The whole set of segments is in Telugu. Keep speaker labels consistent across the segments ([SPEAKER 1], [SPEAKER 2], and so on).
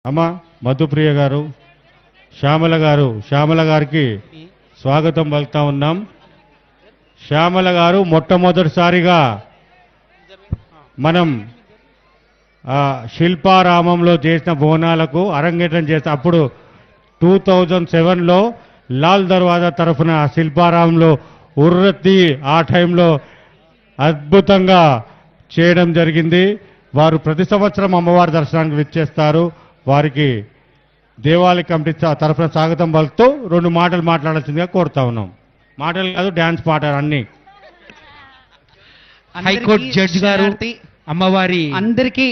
[SPEAKER 1] అమ్మ మధుప్రియ గారు, శ్యామల గారికి స్వాగతం పలుకుతా ఉన్నాం. శ్యామల గారు మొట్టమొదటిసారిగా మనం శిల్పారామంలో చేసిన బోనాలకు అరంగేట్రం చేస్తే అప్పుడు 2007లో లాల్ దర్వాజా తరఫున శిల్పారామంలో ఉర్రత్తి ఆ టైంలో అద్భుతంగా చేయడం జరిగింది. వారు ప్రతి సంవత్సరం అమ్మవారి దర్శనానికి విచ్చేస్తారు. వారికి దేవాలయ కమిటీ తరఫున స్వాగతం పలుకుతూ 2 మాటలు మాట్లాడాల్సిందిగా కోరుతా ఉన్నాం. మాటలు కాదు, డ్యాన్స్ పాటలు అన్ని.
[SPEAKER 2] హైకోర్టు జడ్జి గారు అమ్మవారి
[SPEAKER 3] అందరికీ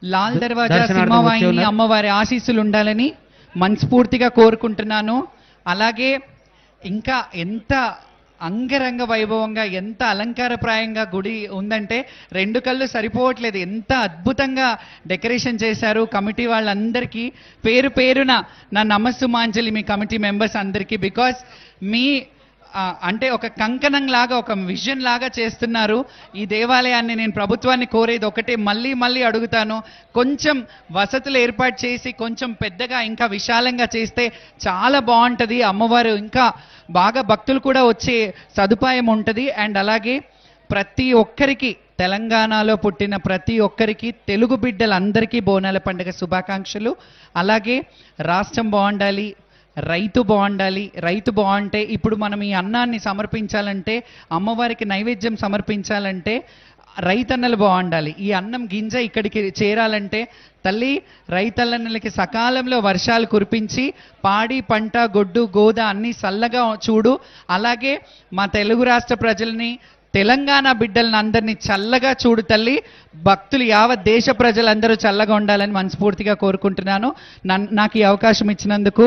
[SPEAKER 3] లాల్ దర్వాజా సింహవాహిని అమ్మవారి ఆశీస్సులు ఉండాలని మనస్ఫూర్తిగా కోరుకుంటున్నాను. అలాగే ఇంకా ఎంత అంగరంగ వైభవంగా, ఎంత అలంకారప్రాయంగా గుడి ఉందంటే 2 కళ్ళు సరిపోవట్లేదు. ఎంత అద్భుతంగా డెకరేషన్ చేశారు. కమిటీ వాళ్ళందరికీ పేరు పేరున నా నమస్సుమాంజలి మీ కమిటీ మెంబర్స్ అందరికీ. బికాస్ మీ అంటే ఒక కంకణం లాగా, ఒక విజన్ లాగా చేస్తున్నారు ఈ దేవాలయాన్ని. నేను ప్రభుత్వాన్ని కోరేది ఒకటే, మళ్ళీ అడుగుతాను, కొంచెం వసతులు ఏర్పాటు చేసి కొంచెం పెద్దగా ఇంకా విశాలంగా చేస్తే చాలా బాగుంటుంది. అమ్మవారు ఇంకా బాగా భక్తులు కూడా వచ్చే సదుపాయం ఉంటుంది. అండ్ అలాగే ప్రతి ఒక్కరికి, తెలంగాణలో పుట్టిన ప్రతి ఒక్కరికి, తెలుగు బిడ్డలందరికీ బోనాల పండుగ శుభాకాంక్షలు. అలాగే రాష్ట్రం బాగుండాలి, రైతు బాగుండాలి. రైతు బాగుంటే ఇప్పుడు మనం ఈ అన్నాన్ని సమర్పించాలంటే, అమ్మవారికి నైవేద్యం సమర్పించాలంటే రైతన్నలు బాగుండాలి. ఈ అన్నం గింజ ఇక్కడికి చేరాలంటే తల్లి రైతన్నలకి సకాలంలో వర్షాలు కురిపించి పాడి పంట గొడ్డు గోద అన్నీ చల్లగా చూడు. అలాగే మా తెలుగు రాష్ట్ర ప్రజల్ని, తెలంగాణ బిడ్డలను అందరినీ చల్లగా చూడు తల్లి. భక్తులు యావత్ దేశ ప్రజలందరూ చల్లగా ఉండాలని మనస్ఫూర్తిగా కోరుకుంటున్నాను. నాకు ఈ అవకాశం ఇచ్చినందుకు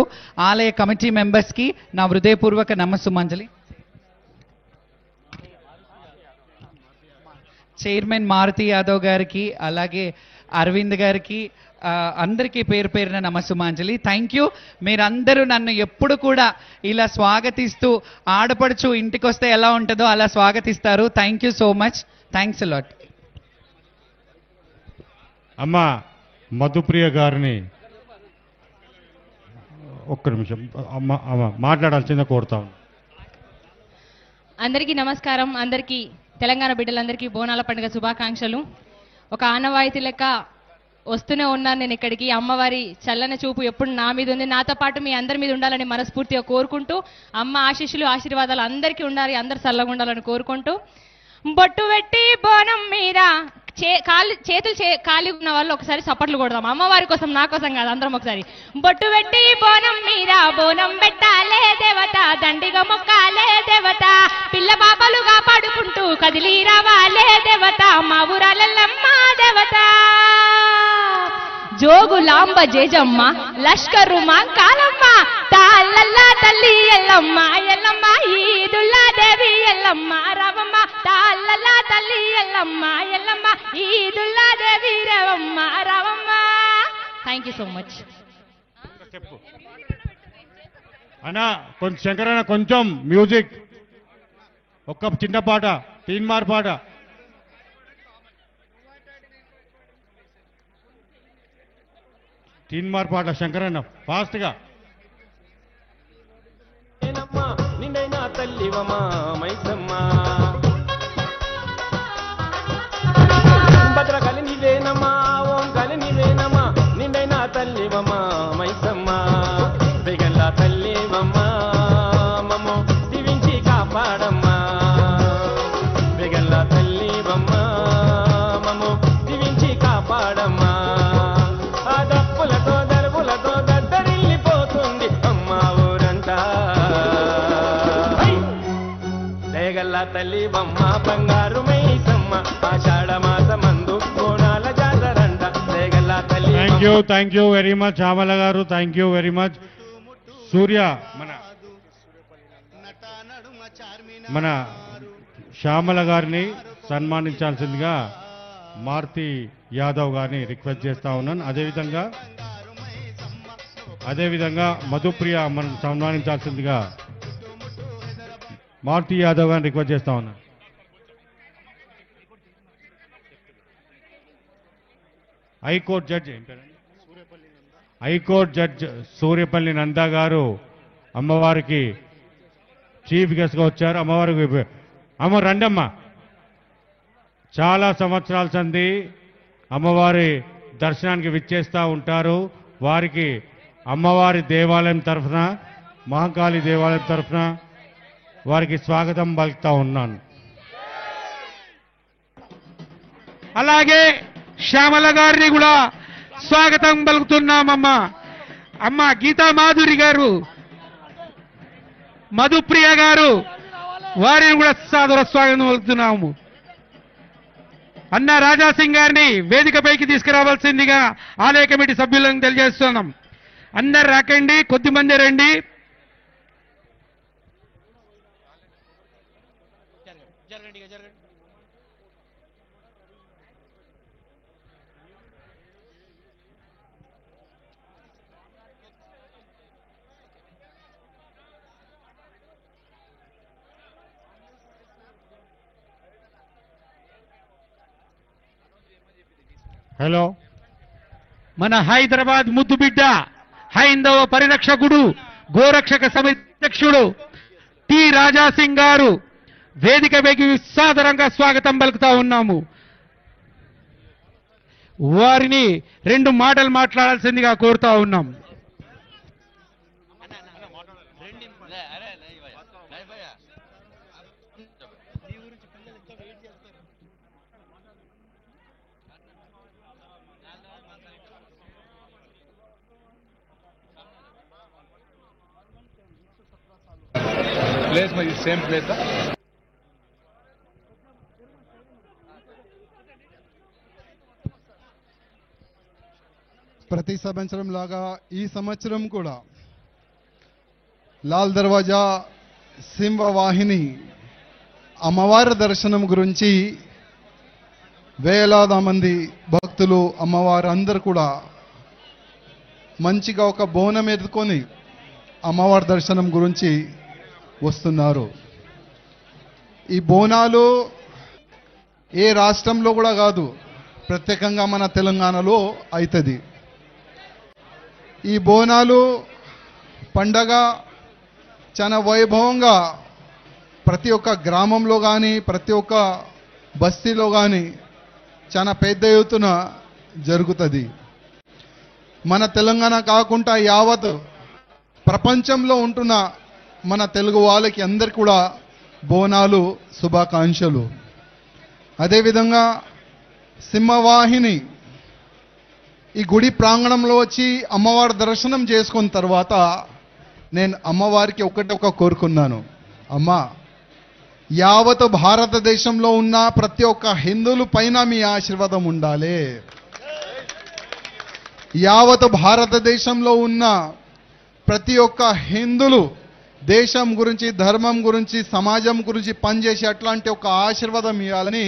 [SPEAKER 3] ఆలయ కమిటీ మెంబర్స్కి నా హృదయపూర్వక నమస్సుమాంజలి. చైర్మన్ మారుతి యాదవ్ గారికి, అలాగే అరవింద్ గారికి, అందరికీ పేరు పేరున నమస్సుమాంజలి. Thank you. మీరందరూ నన్ను ఎప్పుడు కూడా ఇలా స్వాగతిస్తూ, ఆడపడుచు ఇంటికి వస్తే ఎలా ఉంటుందో అలా స్వాగతిస్తారు. Thank you so much. Thanks a lot.
[SPEAKER 1] అమ్మ మధుప్రియ గారిని ఒక్క నిమిషం అమ్మ మాట్లాడాల్సిందే కోరుతా ఉన్నాం.
[SPEAKER 4] అందరికీ నమస్కారం. అందరికీ, తెలంగాణ బిడ్డలందరికీ బోనాల పండుగ శుభాకాంక్షలు. ఒక ఆనవాయితీ లెక్క వస్తూనే ఉన్నాను నేను ఇక్కడికి. అమ్మవారి చల్లని చూపు ఎప్పుడు నా మీద ఉంది, నాతో పాటు మీ అందరి మీద ఉండాలని మనస్ఫూర్తిగా కోరుకుంటూ, అమ్మ ఆశీస్సులు ఆశీర్వాదాలు అందరికీ ఉండాలి, అందరు చల్లగా ఉండాలని కోరుకుంటూ, బొట్టు పెట్టి బోనం మీద చేతులు ఖాళీ ఉన్న వాళ్ళు ఒకసారి చప్పట్లు కొడదాం. అమ్మవారి కోసం, నా కోసం కాదు, అందరం ఒకసారి. బొట్టు పెట్టి బోనం మీద బోనం పెట్టాలే దేవత, దండిగా మొక్కాలే దేవత, పిల్ల పాపలు కాపాడుకుంటూ కదిలి రావాలే దేవత, మా ఊరాలమ్మ దేవత. జోగులాంబ జేజమ్మ లష్కరు మా కాలమ్మ, తాళ్ళల్లా తల్లి ఎల్లమ్మ ఎల్లమ్మ, ఈదుల్లా దేవి ఎల్లమ్మ రావమ్మ, తాళ్ళల్లా తల్లి ఎల్లమ్మ ఎల్లమ్మ, ఈదుల్లా దేవి రేవమ్మ రావమ్మ. Thank you so much.
[SPEAKER 1] అన్నా కొంచెం శంకరన్న, కొంచెం మ్యూజిక్, ఒక్క చిన్న పాట, తీన్మార్ పాట. తీన్మార్ పాట శంకరన్న ఫాస్ట్గా.
[SPEAKER 5] నిన్నైనా తల్లివమా మైసమ్మ, భద్రకాళి నీవేనమ్మా, ఓం కాళి నీవేనమ్మా, నిన్నైనా తల్లివమా మైసమ్మ, బెగల్ల తల్లివమ్మా, మమ్మో దీవించి కాపాడమ్మా, బెగల్ల తల్లివమ్మా, మమ్మో దీవించి కాపాడమ్మా. ఆ దప్పులతో దరుపులతో దద్దరిల్లిపోతుంది అమ్మ ఊరంతా. దయగల్ల తల్లి బొమ్మ బంగారు మైసమ్మ, ఆషాఢ మాసమందు కోణాల జాతరంట. దయగల్ల తల్లి.
[SPEAKER 1] Thank you very much Shyamala గారు, థ్యాంక్ యూ వెరీ మచ్. సూర్య మన శ్యామల గారిని సన్మానించాల్సిందిగా మారుతి యాదవ్ గారిని రిక్వెస్ట్ చేస్తా ఉన్నాను. అదేవిధంగా మధుప్రియ మనం సన్మానించాల్సిందిగా మారుతి యాదవ్ గారిని రిక్వెస్ట్ చేస్తా ఉన్నాను. High court judge high court judge Suryapalli Nanda గారు అమ్మవారికి చీఫ్ గెస్ట్గా వచ్చారు. అమ్మవారికి అమ్మ రండమ్మ. చాలా సంవత్సరాల సంది అమ్మవారి దర్శనానికి విచ్చేస్తూ ఉంటారు. వారికి అమ్మవారి దేవాలయం తరఫున, మహాకాళి దేవాలయం తరఫున వారికి స్వాగతం పలుకుతా ఉన్నాను.
[SPEAKER 2] అలాగే శ్యామల గారిని కూడా స్వాగతం పలుకుతున్నామమ్మా. అమ్మ గీతా మాధురి గారు, మధుప్రియ గారు, వారిని కూడా సాదర స్వాగతం పలుకుతున్నాము. అన్న రాజాసింగ్ గారిని వేదికపైకి తీసుకురావాల్సిందిగా ఆలయ కమిటీ సభ్యులను తెలియజేస్తున్నాం. అందరు రాకండి, కొద్దిమంది రండి.
[SPEAKER 1] హలో.
[SPEAKER 2] మన హైదరాబాద్ ముద్దుబిడ్డ, హైందవ పరిరక్షకుడు, గోరక్షక సమితి అధ్యక్షుడు టి రాజాసింగ్ గారు వేదికపైకి సాదరంగా స్వాగతం పలుకుతా ఉన్నాము. వారిని 2 మాటలు మాట్లాడాల్సిందిగా కోరుతా ఉన్నాం.
[SPEAKER 6] ప్లేస్ మరి సేమ్ ప్లేస్.
[SPEAKER 7] ప్రతి సంవత్సరం లాగా ఈ సంవత్సరం కూడా లాల్ దర్వాజా సింహవాహిని అమ్మవారి దర్శనం గురించి వేలాది మంది భక్తులు, అమ్మవారు అందరు కూడా మంచిగా ఒక బోనం ఎత్తుకొని అమ్మవారి దర్శనం గురించి వస్తున్నారు. ఈ బోనాలు ఏ రాష్ట్రంలో కూడా కాదు, ప్రత్యేకంగా మన తెలంగాణలో అవుతుంది. ఈ బోనాలు పండగ చాలా వైభవంగా ప్రతి ఒక్క గ్రామంలో కానీ, ప్రతి ఒక్క బస్తీలో కానీ చాలా పెద్ద ఎత్తున జరుగుతుంది. మన తెలంగాణ కాకుండా యావత్ ప్రపంచంలో ఉంటున్న మన తెలుగు వాళ్ళకి అందరికి కూడా బోనాలు శుభాకాంక్షలు. అదేవిధంగా సింహవాహిని ఈ గుడి ప్రాంగణంలో వచ్చి అమ్మవారి దర్శనం చేసుకున్న తర్వాత నేను అమ్మవారికి ఒకటి కోరుకున్నాను. అమ్మ, యావత్ భారతదేశంలో ఉన్న ప్రతి ఒక్క హిందువుల పైన మీ ఆశీర్వాదం ఉండాలి. యావత్ భారతదేశంలో ఉన్న ప్రతి ఒక్క హిందువులు దేశం గురించి, ధర్మం గురించి, సమాజం గురించి పనిచేసి అట్లాంటి ఒక ఆశీర్వాదం ఇవ్వాలని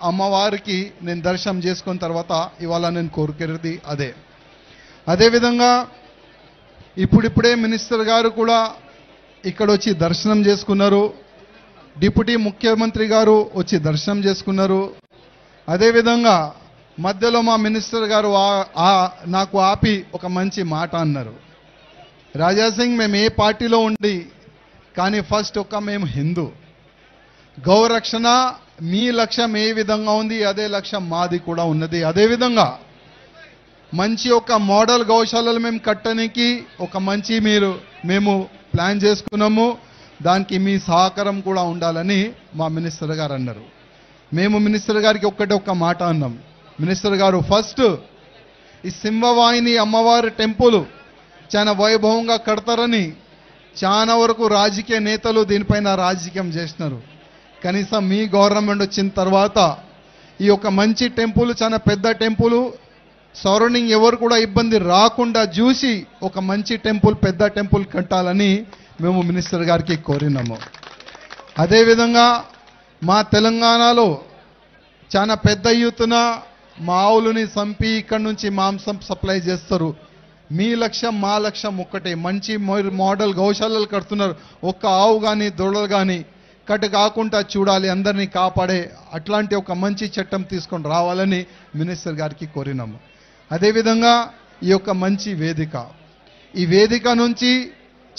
[SPEAKER 7] అమ్మవారికి నేను దర్శనం చేసుకున్న తర్వాత ఇవాళ నేను కోరుకునేది అదే. అదేవిధంగా ఇప్పుడిప్పుడే మినిస్టర్ గారు కూడా ఇక్కడ వచ్చి దర్శనం చేసుకున్నారు. డిప్యూటీ ముఖ్యమంత్రి గారు వచ్చి దర్శనం చేసుకున్నారు. అదేవిధంగా మధ్యలో మా మినిస్టర్ గారు నాకు ఆపి ఒక మంచి మాట అన్నారు. రాజాసింగ్, మేము ఏ పార్టీలో ఉండి కానీ ఫస్ట్ మేము హిందూ, గౌరక్షణ మీ లక్ష్యం ఏ విధంగా ఉంది అదే లక్ష్యం మాది కూడా ఉన్నది. అదేవిధంగా మంచి ఒక మోడల్ గౌశాలలు మేము కట్టడానికి ఒక మంచి మేము ప్లాన్ చేసుకున్నాము. దానికి మీ సహకారం కూడా ఉండాలని మా మినిస్టర్ గారు అన్నారు. మేము మినిస్టర్ గారికి ఒక మాట అన్నాం. మినిస్టర్ గారు, ఫస్ట్ ఈ సింహవాహిని అమ్మవారి టెంపుల్ చాలా వైభవంగా కడతారని చాలా వరకు రాజకీయ నేతలు దీనిపైన రాజకీయం చేస్తున్నారు. కనీసం మీ గవర్నమెంట్ వచ్చిన తర్వాత ఈ ఒక మంచి టెంపుల్, చాలా పెద్ద టెంపుల్, సరౌండింగ్ ఎవరు కూడా ఇబ్బంది రాకుండా చూసి ఒక మంచి టెంపుల్, పెద్ద టెంపుల్ కట్టాలని మేము మినిస్టర్ గారికి కోరినాము. అదేవిధంగా మా తెలంగాణలో చాలా పెద్ద ఎత్తున మా ఆవులని చంపి ఇక్కడి నుంచి మాంసం సప్లై చేస్తారు. మీ లక్ష్యం మా లక్ష్యం ఒక్కటే, మంచి మోడల్ గౌశాలలు కడుతున్నారు. ఒక్క ఆవు కానీ దొడలు కానీ కట్టు కాకుండా చూడాలి, అందరినీ కాపాడే అట్లాంటి ఒక మంచి చట్టం తీసుకొని రావాలని మినిస్టర్ గారికి కోరినాము. అదేవిధంగా ఈ యొక్క మంచి వేదిక. ఈ వేదిక నుంచి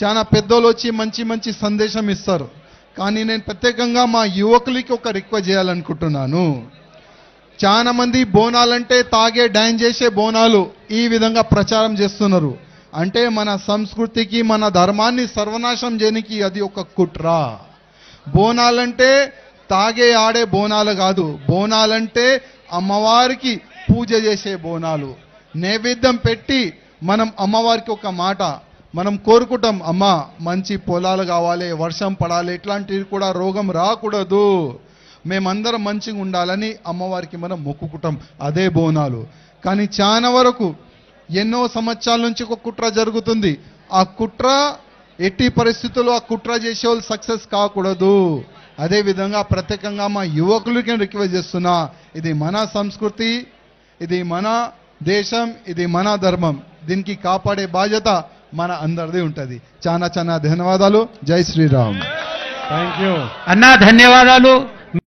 [SPEAKER 7] చాలా పెద్దోళ్ళు వచ్చి మంచి మంచి సందేశం ఇస్తారు. కానీ నేను ప్రత్యేకంగా మా యువకులకి ఒక రిక్వెస్ట్ చేయాలనుకుంటున్నాను. చాలా మంది బోనాలంటే తాగే డాన్స్ చేసే బోనాలు ఈ విధంగా ప్రచారం చేస్తున్నారు. అంటే మన సంస్కృతికి మన ధర్మాన్ని సర్వనాశం చేయడానికి అది ఒక కుట్ర. బోనాలంటే తాగే ఆడే బోనాలు కాదు. బోనాలంటే అమ్మవారికి పూజ చేసే బోనాలు. నైవేద్యం పెట్టి మనం అమ్మవారికి ఒక మాట మనం కోరుకుంటాం, అమ్మ మంచి పొలాలు కావాలి, వర్షం పడాలి, ఇట్లాంటివి కూడా రోగం రాకూడదు, మేమందరం మంచిగా ఉండాలని అమ్మవారికి మనం మొక్కుకుంటాం. అదే బోనాలు. కానీ చాలా వరకు ఎన్నో సంవత్సరాల నుంచి ఒక కుట్ర జరుగుతుంది. ఆ కుట్ర ఎట్టి పరిస్థితుల్లో ఆ కుట్ర చేసే వాళ్ళు సక్సెస్ కాకూడదు. అదేవిధంగా ప్రత్యేకంగా మా యువకులకి రిక్వెస్ట్ చేస్తున్నా, ఇది మన సంస్కృతి, ఇది మన దేశం, ఇది మన ధర్మం. దీనికి కాపాడే బాధ్యత మన అందరిది ఉంటుంది. చాలా చాలా ధన్యవాదాలు. జై శ్రీరామ్.
[SPEAKER 1] థ్యాంక్ యూ
[SPEAKER 2] అన్నా ధన్యవాదాలు.